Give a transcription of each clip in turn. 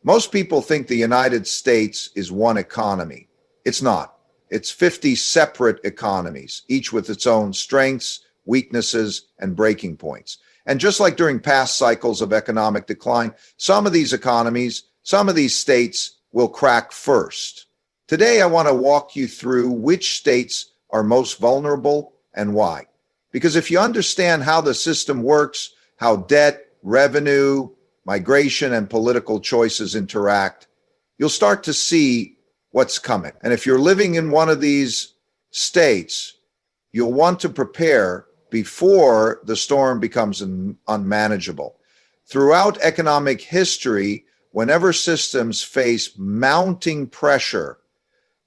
Most people think the United States is one economy. It's not. It's 50 separate economies, each with its own strengths, weaknesses, and breaking points. And just like during past cycles of economic decline, some of these economies, some of these states will crack first. Today, I want to walk you through which states are most vulnerable and why. Because if you understand how the system works, how debt, revenue, migration, and political choices interact, you'll start to see what's coming. And if you're living in one of these states, you'll want to prepare before the storm becomes unmanageable. Throughout economic history, whenever systems face mounting pressure,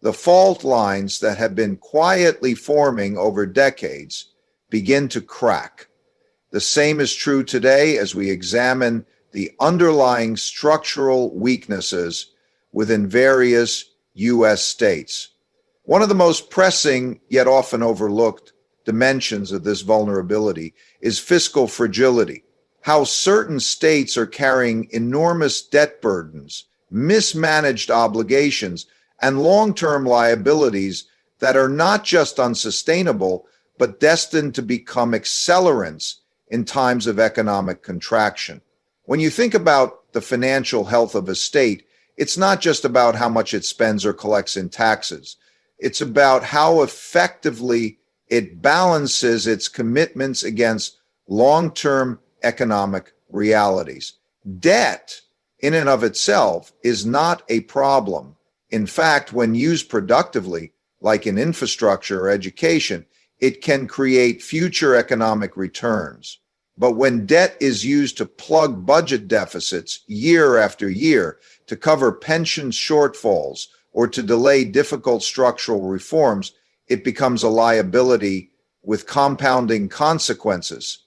the fault lines that have been quietly forming over decades begin to crack. The same is true today as we examine the underlying structural weaknesses within various U.S. states. One of the most pressing, yet often overlooked, dimensions of this vulnerability is fiscal fragility. How certain states are carrying enormous debt burdens, mismanaged obligations, and long-term liabilities that are not just unsustainable, but destined to become accelerants in times of economic contraction. When you think about the financial health of a state, it's not just about how much it spends or collects in taxes. It's about how effectively it balances its commitments against long-term economic realities. Debt, in and of itself, is not a problem. In fact, when used productively, like in infrastructure or education, it can create future economic returns. But when debt is used to plug budget deficits year after year, to cover pension shortfalls, or to delay difficult structural reforms, it becomes a liability with compounding consequences.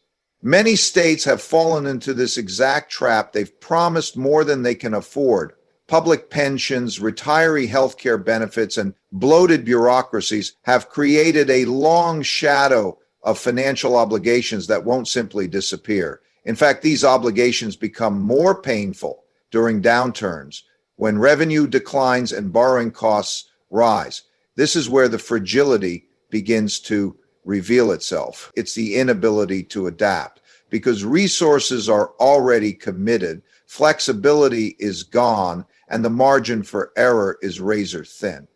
Many states have fallen into this exact trap. They've promised more than they can afford. Public pensions, retiree healthcare benefits, and bloated bureaucracies have created a long shadow of financial obligations that won't simply disappear. In fact, these obligations become more painful during downturns when revenue declines and borrowing costs rise. This is where the fragility begins to reveal itself. It's the inability to adapt because resources are already committed, flexibility is gone, and the margin for error is razor thin.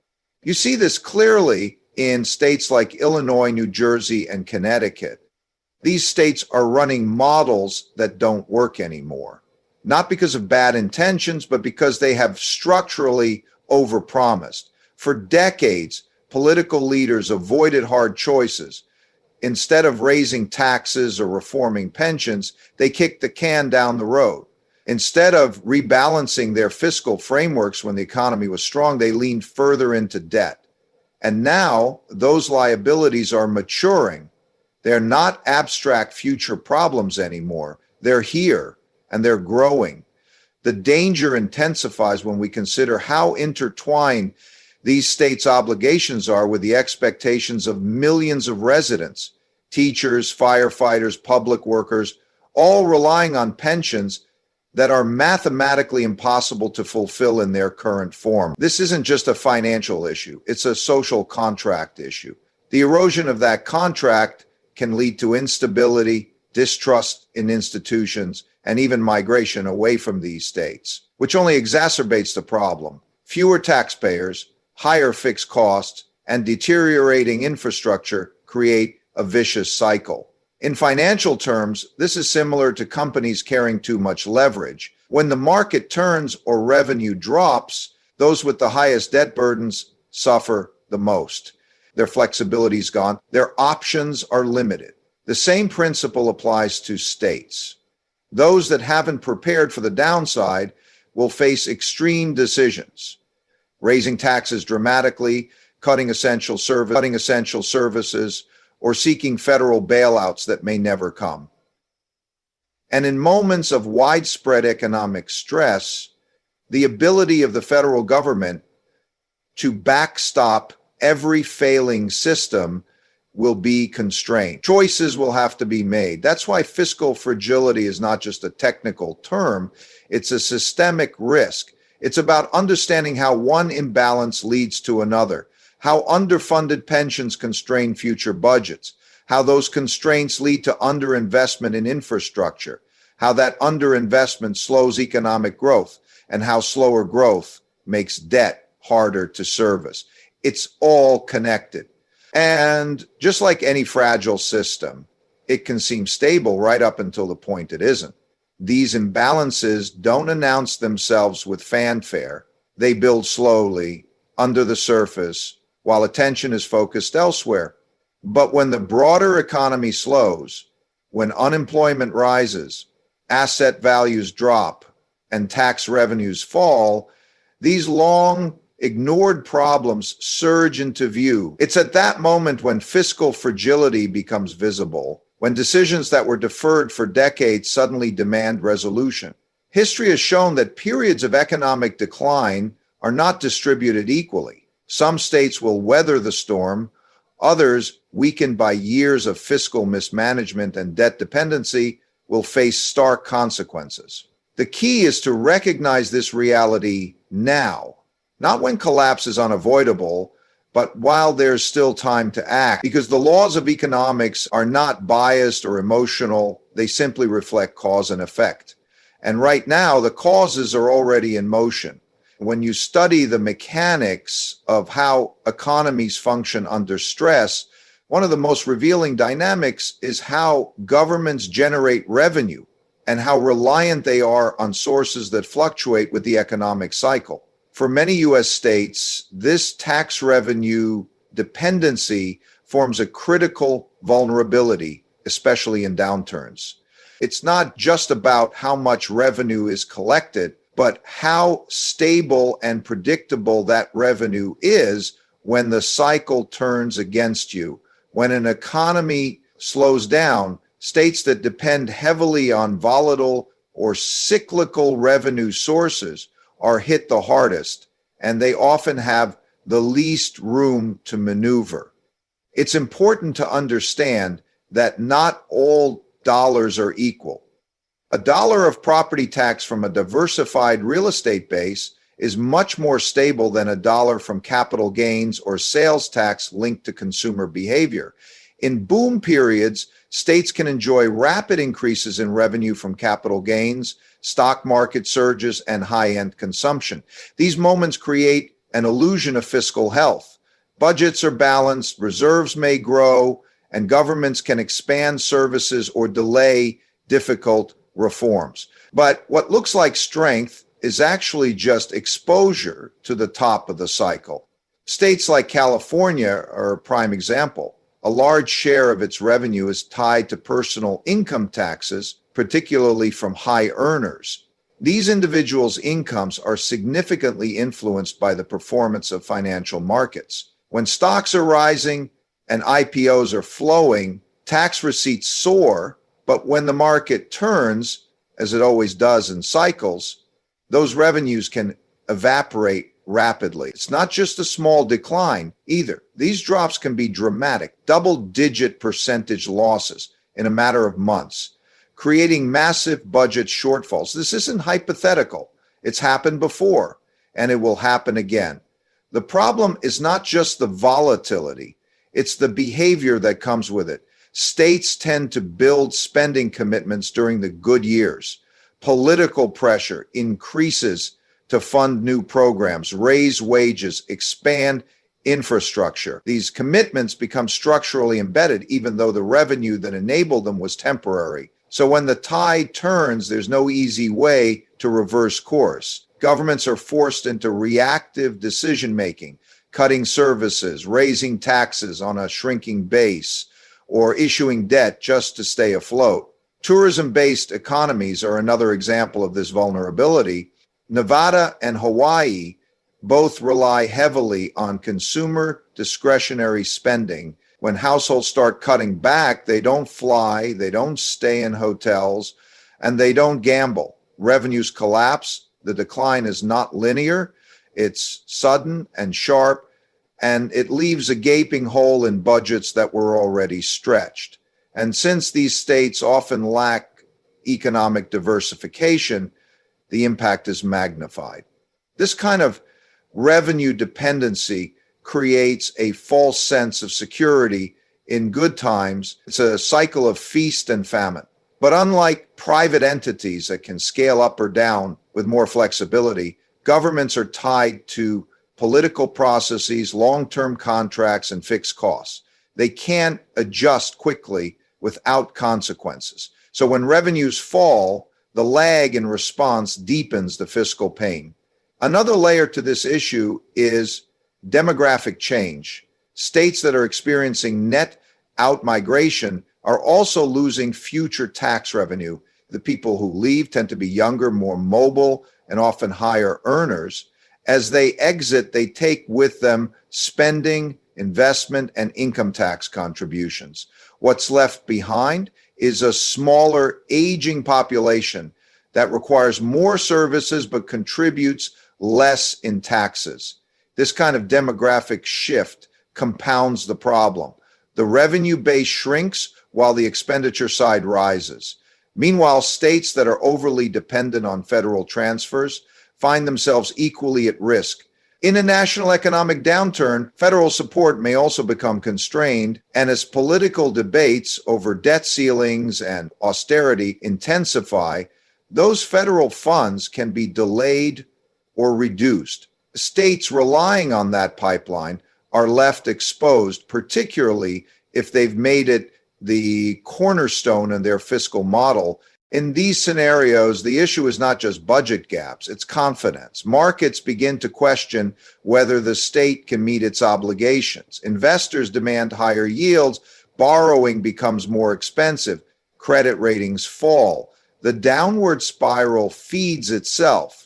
You see this clearly in states like Illinois, New Jersey, and Connecticut. These states are running models that don't work anymore, not because of bad intentions, but because they have structurally overpromised. For decades, political leaders avoided hard choices. Instead of raising taxes or reforming pensions, they kicked the can down the road. Instead of rebalancing their fiscal frameworks when the economy was strong, they leaned further into debt. And now those liabilities are maturing. They're not abstract future problems anymore. They're here and they're growing. The danger intensifies when we consider how intertwined these states' obligations are with the expectations of millions of residents, teachers, firefighters, public workers, all relying on pensions that are mathematically impossible to fulfill in their current form. This isn't just a financial issue. It's a social contract issue. The erosion of that contract can lead to instability, distrust in institutions, and even migration away from these states, which only exacerbates the problem. Fewer taxpayers, higher fixed costs, and deteriorating infrastructure create a vicious cycle. In financial terms, this is similar to companies carrying too much leverage. When the market turns or revenue drops, those with the highest debt burdens suffer the most. Their flexibility is gone. Their options are limited. The same principle applies to states. Those that haven't prepared for the downside will face extreme decisions, raising taxes dramatically, cutting essential services, or seeking federal bailouts that may never come. And in moments of widespread economic stress, the ability of the federal government to backstop every failing system will be constrained. Choices will have to be made. That's why fiscal fragility is not just a technical term, it's a systemic risk. It's about understanding how one imbalance leads to another, how underfunded pensions constrain future budgets, how those constraints lead to underinvestment in infrastructure, how that underinvestment slows economic growth, and how slower growth makes debt harder to service. It's all connected. And just like any fragile system, it can seem stable right up until the point it isn't. These imbalances don't announce themselves with fanfare. They build slowly under the surface while attention is focused elsewhere. But when the broader economy slows, when unemployment rises, asset values drop, and tax revenues fall, these long ignored problems surge into view. It's at that moment when fiscal fragility becomes visible, when decisions that were deferred for decades suddenly demand resolution. History has shown that periods of economic decline are not distributed equally. Some states will weather the storm, others, weakened by years of fiscal mismanagement and debt dependency, will face stark consequences. The key is to recognize this reality now, not when collapse is unavoidable, but while there's still time to act, because the laws of economics are not biased or emotional. They simply reflect cause and effect. And right now, the causes are already in motion. When you study the mechanics of how economies function under stress, one of the most revealing dynamics is how governments generate revenue and how reliant they are on sources that fluctuate with the economic cycle. For many U.S. states, this tax revenue dependency forms a critical vulnerability, especially in downturns. It's not just about how much revenue is collected, but how stable and predictable that revenue is when the cycle turns against you. When an economy slows down, states that depend heavily on volatile or cyclical revenue sources are hit the hardest, and they often have the least room to maneuver. It's important to understand that not all dollars are equal. A dollar of property tax from a diversified real estate base is much more stable than a dollar from capital gains or sales tax linked to consumer behavior. In boom periods, states can enjoy rapid increases in revenue from capital gains, stock market surges, and high-end consumption. These moments create an illusion of fiscal health. Budgets are balanced, reserves may grow, and governments can expand services or delay difficult reforms. But what looks like strength is actually just exposure to the top of the cycle. States like California are a prime example. A large share of its revenue is tied to personal income taxes, particularly from high earners. These individuals' incomes are significantly influenced by the performance of financial markets. When stocks are rising and IPOs are flowing, tax receipts soar, but when the market turns, as it always does in cycles, those revenues can evaporate rapidly. It's not just a small decline either. These drops can be dramatic, double-digit percentage losses in a matter of months, creating massive budget shortfalls. This isn't hypothetical. It's happened before, and it will happen again. The problem is not just the volatility, it's the behavior that comes with it. States tend to build spending commitments during the good years. Political pressure increases to fund new programs, raise wages, expand infrastructure. These commitments become structurally embedded, even though the revenue that enabled them was temporary. So when the tide turns, there's no easy way to reverse course. Governments are forced into reactive decision-making, cutting services, raising taxes on a shrinking base, or issuing debt just to stay afloat. Tourism-based economies are another example of this vulnerability. Nevada and Hawaii both rely heavily on consumer discretionary spending. When households start cutting back, they don't fly, they don't stay in hotels, and they don't gamble. Revenues collapse. The decline is not linear. It's sudden and sharp, and it leaves a gaping hole in budgets that were already stretched. And since these states often lack economic diversification, the impact is magnified. This kind of revenue dependency creates a false sense of security in good times. It's a cycle of feast and famine. But unlike private entities that can scale up or down with more flexibility, governments are tied to political processes, long-term contracts, and fixed costs. They can't adjust quickly without consequences. So when revenues fall, the lag in response deepens the fiscal pain. Another layer to this issue is demographic change. States that are experiencing net outmigration are also losing future tax revenue. The people who leave tend to be younger, more mobile, and often higher earners. As they exit, they take with them spending, investment, and income tax contributions. What's left behind is a smaller, aging population that requires more services but contributes less in taxes. This kind of demographic shift compounds the problem. The revenue base shrinks while the expenditure side rises. Meanwhile, states that are overly dependent on federal transfers find themselves equally at risk. In a national economic downturn, federal support may also become constrained, and as political debates over debt ceilings and austerity intensify, those federal funds can be delayed or reduced. States relying on that pipeline are left exposed, particularly if they've made it the cornerstone in their fiscal model. In these scenarios, the issue is not just budget gaps, it's confidence. Markets begin to question whether the state can meet its obligations. Investors demand higher yields, borrowing becomes more expensive, credit ratings fall. The downward spiral feeds itself.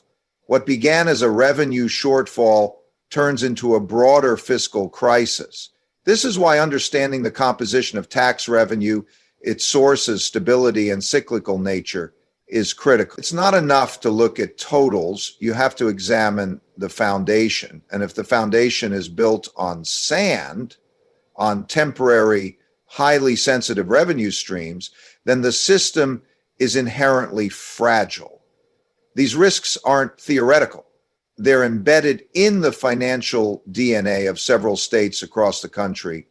What began as a revenue shortfall turns into a broader fiscal crisis. This is why understanding the composition of tax revenue, its sources, stability, and cyclical nature is critical. It's not enough to look at totals. You have to examine the foundation. And if the foundation is built on sand, on temporary, highly sensitive revenue streams, then the system is inherently fragile. These risks aren't theoretical. They're embedded in the financial DNA of several states across the country.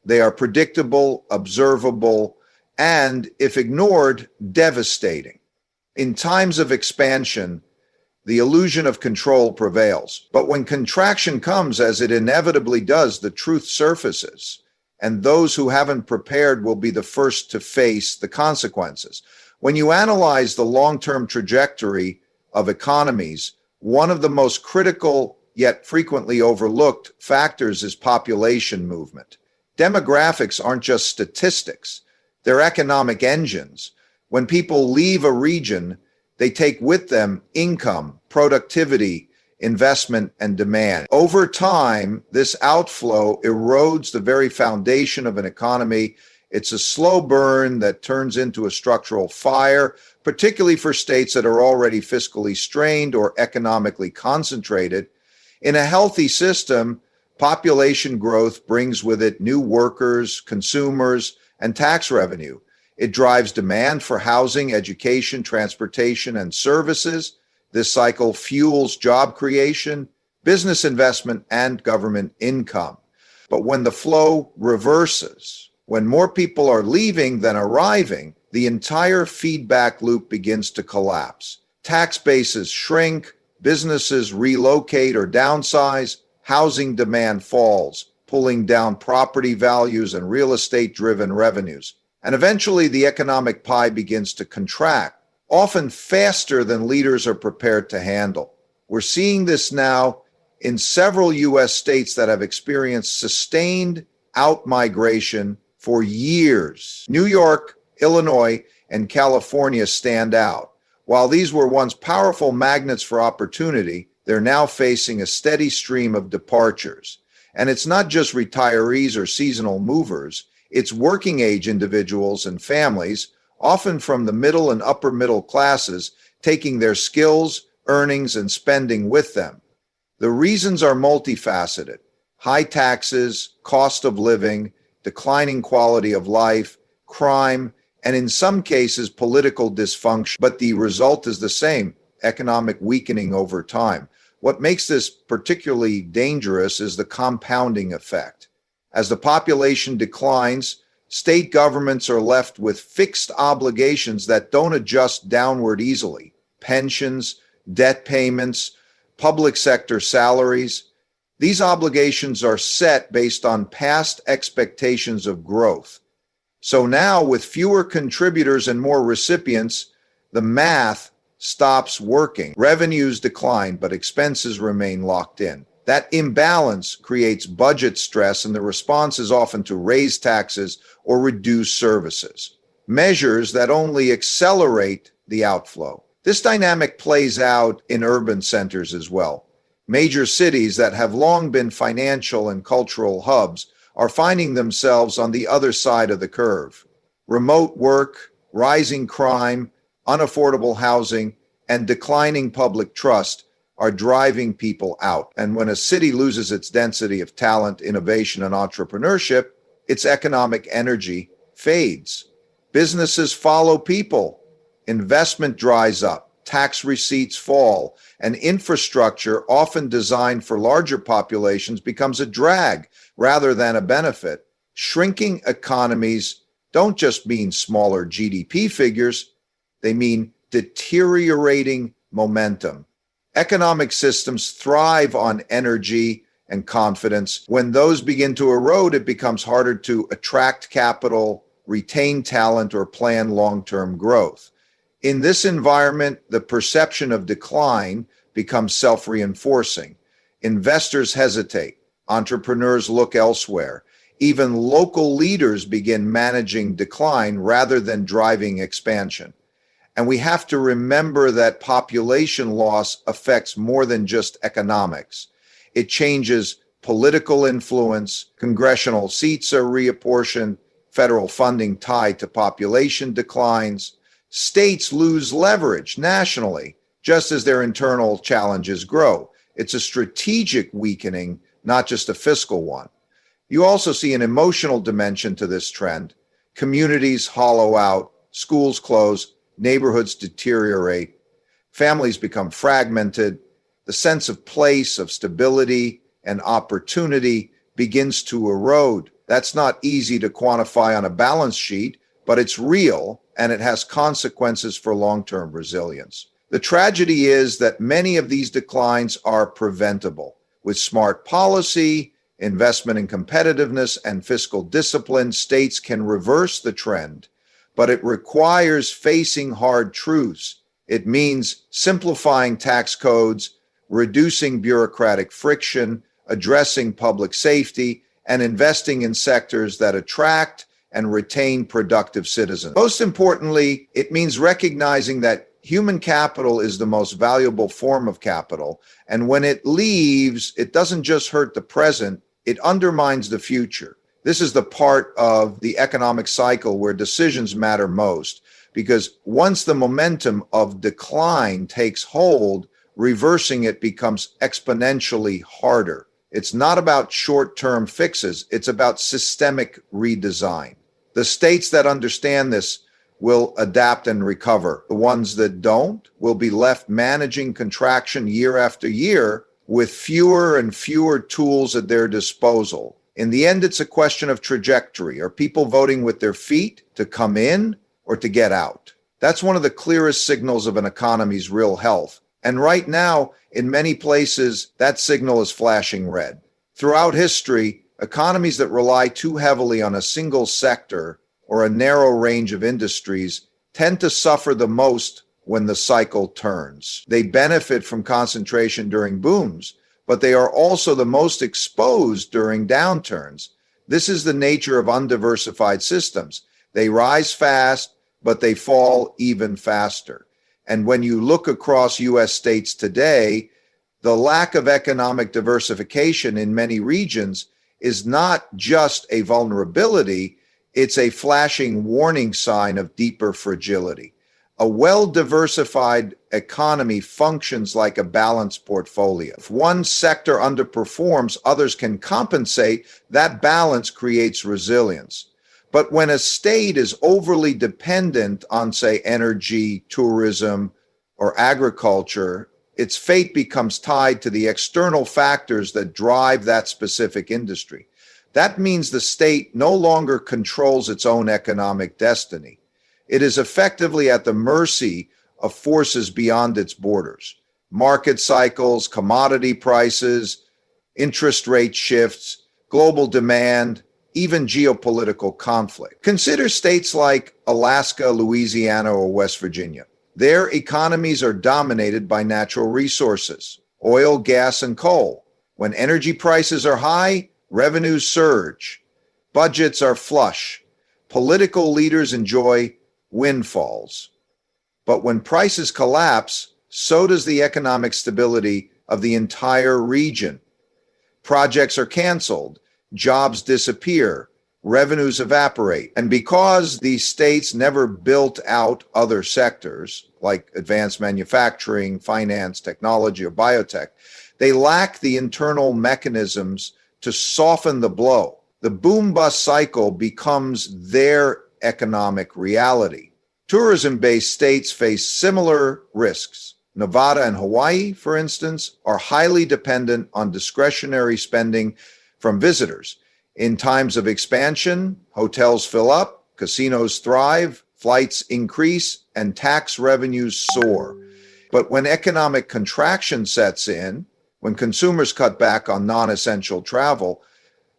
They are predictable, observable, and, if ignored, devastating. In times of expansion, the illusion of control prevails. But when contraction comes, as it inevitably does, the truth surfaces, and those who haven't prepared will be the first to face the consequences. When you analyze the long-term trajectory of economies, one of the most critical yet frequently overlooked factors is population movement. Demographics aren't just statistics, they're economic engines. When people leave a region, they take with them income, productivity, investment, and demand. Over time, this outflow erodes the very foundation of an economy. It's a slow burn that turns into a structural fire, particularly for states that are already fiscally strained or economically concentrated. In a healthy system, population growth brings with it new workers, consumers, and tax revenue. It drives demand for housing, education, transportation, and services. This cycle fuels job creation, business investment, and government income. But when the flow reverses, when more people are leaving than arriving, the entire feedback loop begins to collapse. Tax bases shrink, businesses relocate or downsize, housing demand falls, pulling down property values and real estate-driven revenues. And eventually the economic pie begins to contract, often faster than leaders are prepared to handle. We're seeing this now in several U.S. states that have experienced sustained outmigration for years. New York, Illinois, and California stand out. While these were once powerful magnets for opportunity, they're now facing a steady stream of departures. And it's not just retirees or seasonal movers, it's working age individuals and families, often from the middle and upper middle classes, taking their skills, earnings, and spending with them. The reasons are multifaceted: high taxes, cost of living, declining quality of life, crime, and in some cases, political dysfunction. But the result is the same: economic weakening over time. What makes this particularly dangerous is the compounding effect. As the population declines, state governments are left with fixed obligations that don't adjust downward easily. Pensions, debt payments, public sector salaries. These obligations are set based on past expectations of growth. So now, with fewer contributors and more recipients, the math stops working. Revenues decline, but expenses remain locked in. That imbalance creates budget stress, and the response is often to raise taxes or reduce services, measures that only accelerate the outflow. This dynamic plays out in urban centers as well. Major cities that have long been financial and cultural hubs are finding themselves on the other side of the curve. Remote work, rising crime, unaffordable housing, and declining public trust are driving people out. And when a city loses its density of talent, innovation, and entrepreneurship, its economic energy fades. Businesses follow people. Investment dries up, tax receipts fall, and infrastructure, often designed for larger populations, becomes a drag rather than a benefit. Shrinking economies don't just mean smaller GDP figures, they mean deteriorating momentum. Economic systems thrive on energy and confidence. When those begin to erode, it becomes harder to attract capital, retain talent, or plan long-term growth. In this environment, the perception of decline becomes self-reinforcing. Investors hesitate. Entrepreneurs look elsewhere. Even local leaders begin managing decline rather than driving expansion. And we have to remember that population loss affects more than just economics. It changes political influence, congressional seats are reapportioned, federal funding tied to population declines. States lose leverage nationally, just as their internal challenges grow. It's a strategic weakening, not just a fiscal one. You also see an emotional dimension to this trend. Communities hollow out, schools close, neighborhoods deteriorate, families become fragmented, the sense of place, of stability, and opportunity begins to erode. That's not easy to quantify on a balance sheet, but it's real, and it has consequences for long-term resilience. The tragedy is that many of these declines are preventable. With smart policy, investment in competitiveness, and fiscal discipline, states can reverse the trend, but it requires facing hard truths. It means simplifying tax codes, reducing bureaucratic friction, addressing public safety, and investing in sectors that attract and retain productive citizens. Most importantly, it means recognizing that human capital is the most valuable form of capital, and when it leaves, it doesn't just hurt the present, it undermines the future. This is the part of the economic cycle where decisions matter most, because once the momentum of decline takes hold, reversing it becomes exponentially harder. It's not about short-term fixes, it's about systemic redesign. The states that understand this will adapt and recover. The ones that don't will be left managing contraction year after year with fewer and fewer tools at their disposal. In the end, it's a question of trajectory. Are people voting with their feet to come in or to get out? That's one of the clearest signals of an economy's real health. And right now, in many places, that signal is flashing red. Throughout history, economies that rely too heavily on a single sector or a narrow range of industries tend to suffer the most when the cycle turns. They benefit from concentration during booms, but they are also the most exposed during downturns. This is the nature of undiversified systems. They rise fast, but they fall even faster. And when you look across U.S. states today, the lack of economic diversification in many regions is not just a vulnerability, it's a flashing warning sign of deeper fragility. A well-diversified economy functions like a balanced portfolio. If one sector underperforms, others can compensate. That balance creates resilience. But when a state is overly dependent on, say, energy, tourism, or agriculture, its fate becomes tied to the external factors that drive that specific industry. That means the state no longer controls its own economic destiny. It is effectively at the mercy of forces beyond its borders. Market cycles, commodity prices, interest rate shifts, global demand, even geopolitical conflict. Consider states like Alaska, Louisiana, or West Virginia. Their economies are dominated by natural resources, oil, gas, and coal. When energy prices are high, revenues surge, budgets are flush, political leaders enjoy windfalls. But when prices collapse, so does the economic stability of the entire region. Projects are canceled, jobs disappear, revenues evaporate. And because these states never built out other sectors like advanced manufacturing, finance, technology, or biotech, they lack the internal mechanisms to soften the blow. The boom-bust cycle becomes their economic reality. Tourism-based states face similar risks. Nevada and Hawaii, for instance, are highly dependent on discretionary spending from visitors. In times of expansion, hotels fill up, casinos thrive, flights increase, and tax revenues soar. But when economic contraction sets in, when consumers cut back on non-essential travel,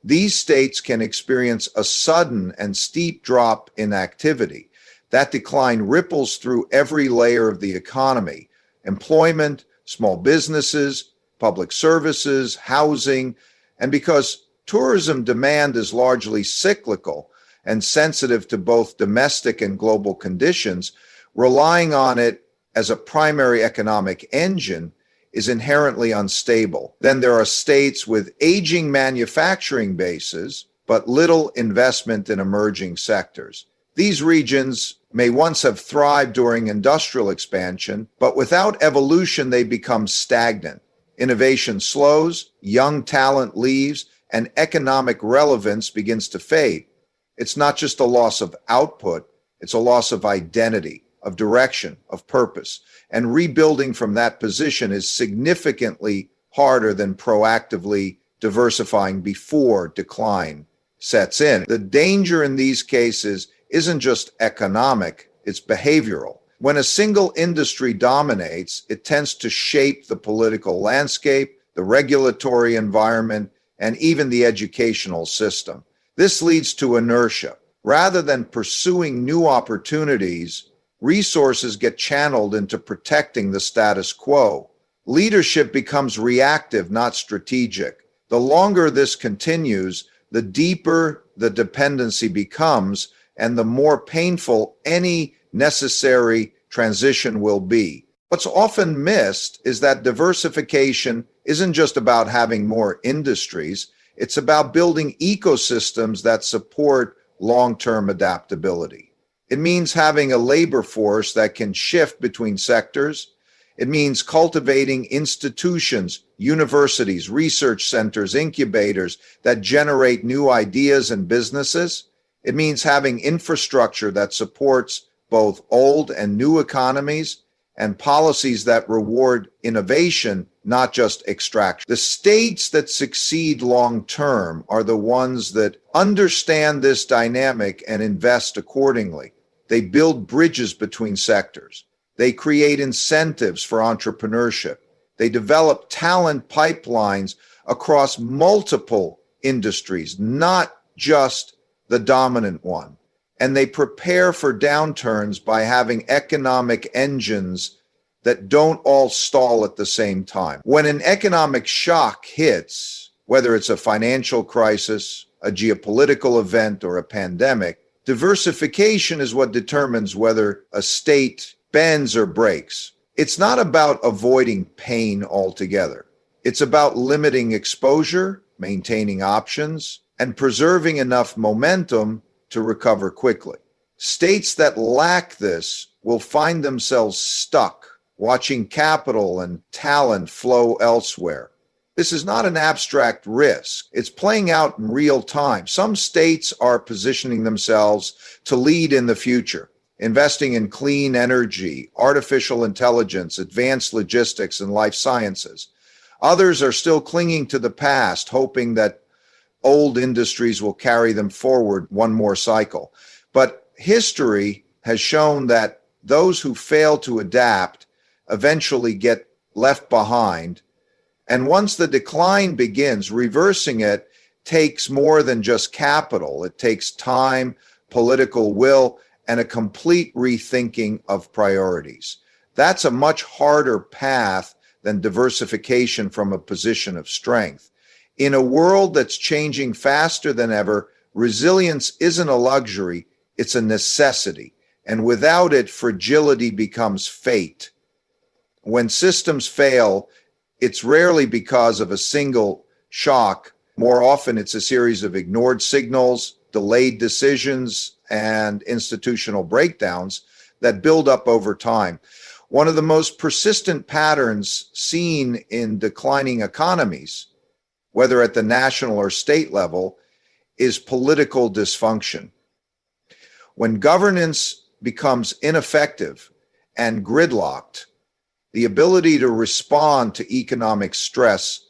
these states can experience a sudden and steep drop in activity. That decline ripples through every layer of the economy: employment, small businesses, public services, housing. And because tourism demand is largely cyclical and sensitive to both domestic and global conditions, relying on it as a primary economic engine is inherently unstable. Then there are states with aging manufacturing bases, but little investment in emerging sectors. These regions may once have thrived during industrial expansion, but without evolution, they become stagnant. Innovation slows, young talent leaves, and economic relevance begins to fade. It's not just a loss of output, it's a loss of identity, of direction, of purpose. And rebuilding from that position is significantly harder than proactively diversifying before decline sets in. The danger in these cases isn't just economic, it's behavioral. When a single industry dominates, it tends to shape the political landscape, the regulatory environment, and even the educational system. This leads to inertia. Rather than pursuing new opportunities, resources get channeled into protecting the status quo. Leadership becomes reactive, not strategic. The longer this continues, the deeper the dependency becomes, and the more painful any necessary transition will be. What's often missed is that diversification isn't just about having more industries, it's about building ecosystems that support long-term adaptability. It means having a labor force that can shift between sectors. It means cultivating institutions, universities, research centers, incubators that generate new ideas and businesses. It means having infrastructure that supports both old and new economies, and policies that reward innovation, not just extraction. The states that succeed long-term are the ones that understand this dynamic and invest accordingly. They build bridges between sectors. They create incentives for entrepreneurship. They develop talent pipelines across multiple industries, not just the dominant one. And they prepare for downturns by having economic engines that don't all stall at the same time. When an economic shock hits, whether it's a financial crisis, a geopolitical event, or a pandemic, diversification is what determines whether a state bends or breaks. It's not about avoiding pain altogether. It's about limiting exposure, maintaining options, and preserving enough momentum to recover quickly. States that lack this will find themselves stuck, watching capital and talent flow elsewhere. This is not an abstract risk. It's playing out in real time. Some states are positioning themselves to lead in the future. investing in clean energy, artificial intelligence, advanced logistics, and life sciences. Others are still clinging to the past, hoping that old industries will carry them forward one more cycle. But history has shown that those who fail to adapt eventually get left behind. And once the decline begins, reversing it takes more than just capital. It takes time, political will, and a complete rethinking of priorities. That's a much harder path than diversification from a position of strength. In a world that's changing faster than ever, resilience isn't a luxury, it's a necessity. And without it, fragility becomes fate. When systems fail, it's rarely because of a single shock. More often, it's a series of ignored signals, delayed decisions, and institutional breakdowns that build up over time. One of the most persistent patterns seen in declining economies, whether at the national or state level, is political dysfunction. When governance becomes ineffective and gridlocked, the ability to respond to economic stress,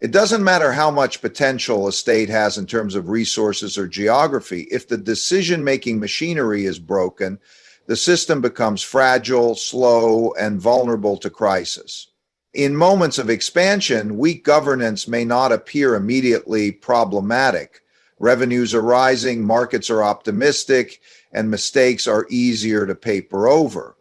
it doesn't matter how much potential a state has in terms of resources or geography. If the decision-making machinery is broken, the system becomes fragile, slow, and vulnerable to crisis. In moments of expansion, weak governance may not appear immediately problematic. Revenues are rising, markets are optimistic, and mistakes are easier to paper over.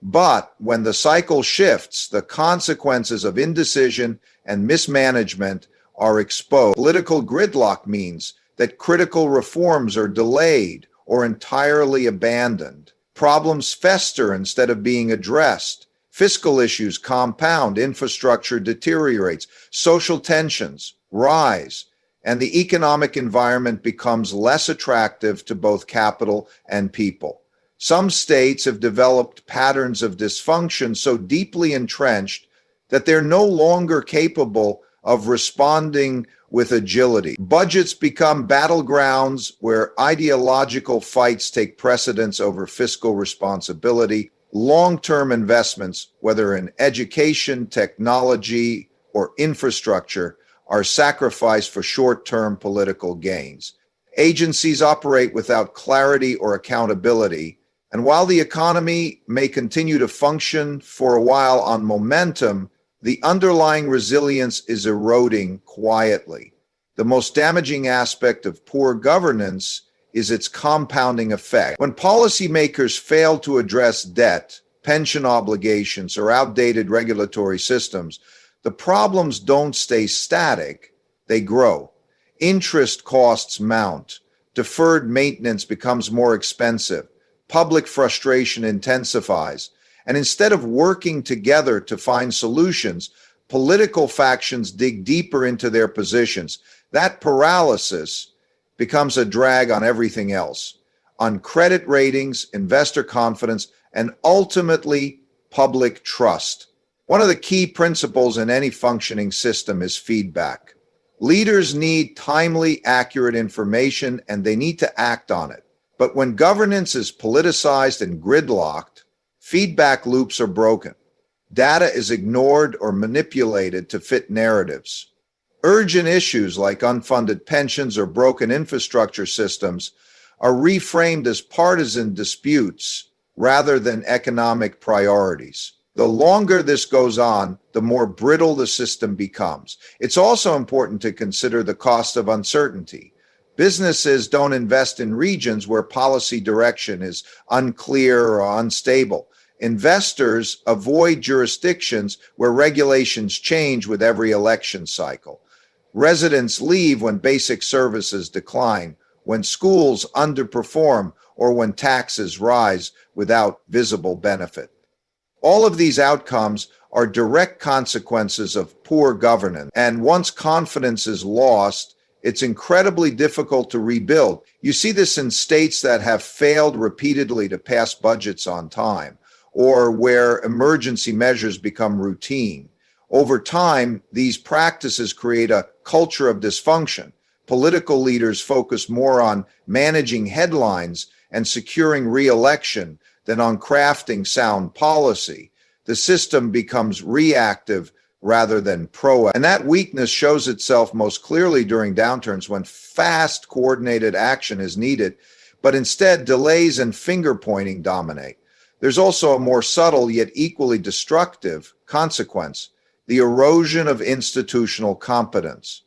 But when the cycle shifts, the consequences of indecision and mismanagement are exposed. Political gridlock means that critical reforms are delayed or entirely abandoned. Problems fester instead of being addressed. Fiscal issues compound, infrastructure deteriorates, social tensions rise, and the economic environment becomes less attractive to both capital and people. Some states have developed patterns of dysfunction so deeply entrenched that they're no longer capable of responding with agility. Budgets become battlegrounds where ideological fights take precedence over fiscal responsibility. Long-term investments, whether in education, technology, or infrastructure, are sacrificed for short-term political gains. Agencies operate without clarity or accountability, and while the economy may continue to function for a while on momentum, the underlying resilience is eroding quietly. The most damaging aspect of poor governance is its compounding effect. When policymakers fail to address debt, pension obligations, or outdated regulatory systems, the problems don't stay static, they grow. Interest costs mount. Deferred maintenance becomes more expensive. Public frustration intensifies. And instead of working together to find solutions, political factions dig deeper into their positions. That paralysis becomes a drag on everything else, on credit ratings, investor confidence, and ultimately public trust. One of the key principles in any functioning system is feedback. Leaders need timely, accurate information, and they need to act on it. But when governance is politicized and gridlocked, feedback loops are broken. Data is ignored or manipulated to fit narratives. Urgent issues like unfunded pensions or broken infrastructure systems are reframed as partisan disputes rather than economic priorities. The longer this goes on, the more brittle the system becomes. It's also important to consider the cost of uncertainty. Businesses don't invest in regions where policy direction is unclear or unstable. Investors avoid jurisdictions where regulations change with every election cycle. Residents leave when basic services decline, when schools underperform, or when taxes rise without visible benefit. All of these outcomes are direct consequences of poor governance, and once confidence is lost, it's incredibly difficult to rebuild. You see this in states that have failed repeatedly to pass budgets on time, or where emergency measures become routine. Over time, these practices create a culture of dysfunction. Political leaders focus more on managing headlines and securing re-election than on crafting sound policy. The system becomes reactive rather than proactive. And that weakness shows itself most clearly during downturns when fast, coordinated action is needed, but instead delays and finger-pointing dominate. There's also a more subtle yet equally destructive consequence: the erosion of institutional competence.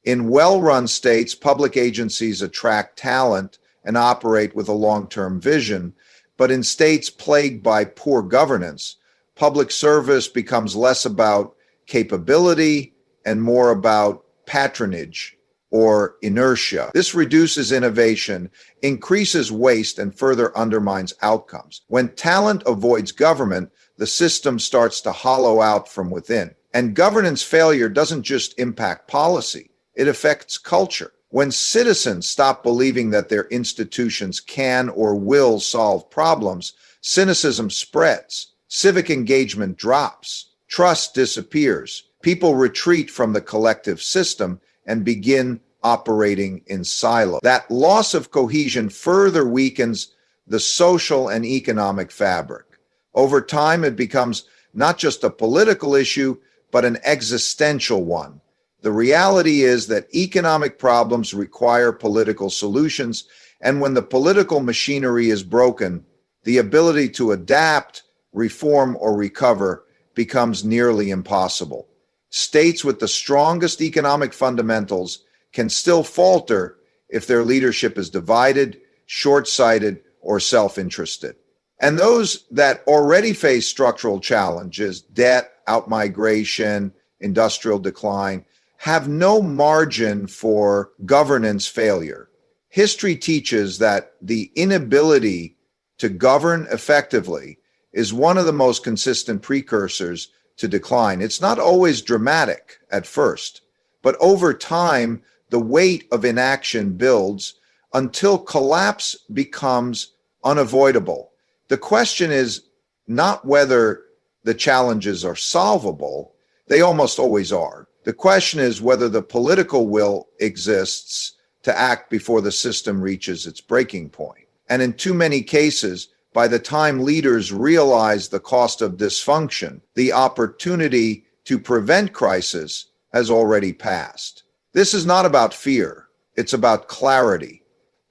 In well-run states, public agencies attract talent and operate with a long-term vision, but in states plagued by poor governance, public service becomes less about capability and more about patronage or inertia. This reduces innovation, increases waste, and further undermines outcomes. When talent avoids government, the system starts to hollow out from within. And governance failure doesn't just impact policy, it affects culture. When citizens stop believing that their institutions can or will solve problems, cynicism spreads, civic engagement drops, trust disappears, people retreat from the collective system and begin operating in silos. That loss of cohesion further weakens the social and economic fabric. Over time, it becomes not just a political issue, but an existential one. The reality is that economic problems require political solutions, and when the political machinery is broken, the ability to adapt, reform, or recover becomes nearly impossible. States with the strongest economic fundamentals can still falter if their leadership is divided, short-sighted, or self-interested. And those that already face structural challenges, debt, outmigration, industrial decline, have no margin for governance failure. History teaches that the inability to govern effectively is one of the most consistent precursors to decline. It's not always dramatic at first, but over time, the weight of inaction builds until collapse becomes unavoidable. The question is not whether the challenges are solvable. They almost always are. The question is whether the political will exists to act before the system reaches its breaking point. And in too many cases, by the time leaders realize the cost of dysfunction, the opportunity to prevent crisis has already passed. This is not about fear. It's about clarity.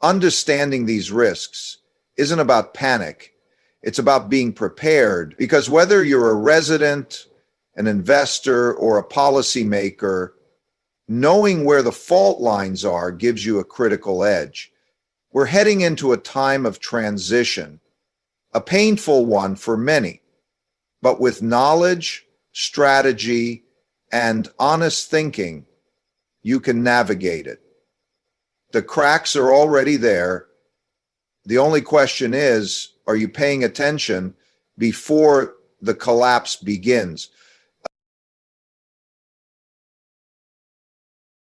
Understanding these risks isn't about panic. It's about being prepared, because whether you're a resident, an investor, or a policymaker, knowing where the fault lines are gives you a critical edge. We're heading into a time of transition, a painful one for many, but with knowledge, strategy, and honest thinking, you can navigate it. The cracks are already there. The only question is, are you paying attention before the collapse begins?